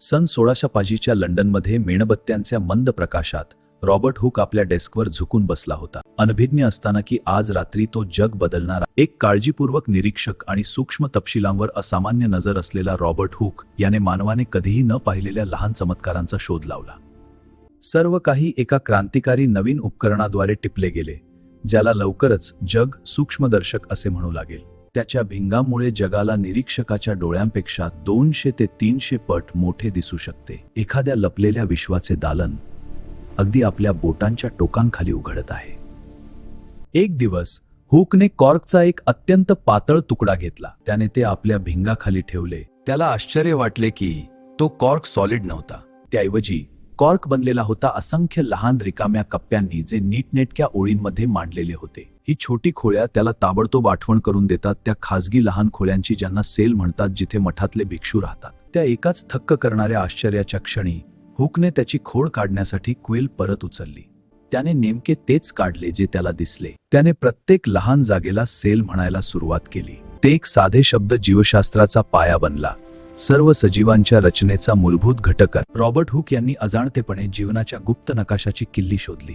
सन 1685च्या लंडनमध्ये मेणबत्त्यांच्या मंद प्रकाशात रॉबर्ट हुक आपल्या डेस्कवर झुकून बसला होता, अनभिज्ञ असताना की आज रात्री तो जग बदलणारा एक काळजीपूर्वक निरीक्षक आणि सूक्ष्म तपशिलांवर असामान्य नजर असलेला रॉबर्ट हुक याने मानवाने कधीही न पाहिलेल्या लहान चमत्कारांचा शोध लावला. सर्व काही एका क्रांतिकारी नवीन उपकरणाद्वारे टिपले गेले, ज्याला लवकरच जग सूक्ष्मदर्शक असे म्हणू लागेल. त्याच्या भिंगामुळे जगाला निरीक्षकाच्या डोळ्यांपेक्षा 200 ते 300 पट मोठे दिसू शकते. एखाद्या लपलेल्या विश्वाचे दालन अगदी आपल्या बोटांच्या टोकांखाली उघडत आहे. एक दिवस हुकने कॉर्कचा एक अत्यंत पातळ तुकडा घेतला. त्याने ते आपल्या भिंगाखाली ठेवले. त्याला आश्चर्य वाटले की तो कॉर्क सॉलिड नव्हता. त्याऐवजी कॉर्क बनलेला होता असंख्य लहान रिकाम्या कप्प्यांनी, जे नीटनेटक्या ओळींमध्ये मांडलेले होते. ही छोटी खोळ्या त्याला ताबडतोब आठवण करून देतात त्या खासगी लहान खोल्यांची ज्यांना सेल म्हणतात, जिथे मठातले भिक्षू राहतात. त्या एकाच थक्क करणाऱ्या आश्चर्याच्या क्षणी हुकने त्याची खोड काढण्यासाठी क्विल परत उचलली. त्याने नेमके तेच काढले जे त्याला दिसले. त्याने प्रत्येक लहान जागेला सेल म्हणायला सुरुवात केली. ते एक साधे शब्द जीवशास्त्राचा पाया बनला, सर्व सजीवांच्या रचनेचा मूलभूत घटक. रॉबर्ट हुक यांनी अजाणतेपणे जीवनाच्या गुप्त नकाशाची किल्ली शोधली.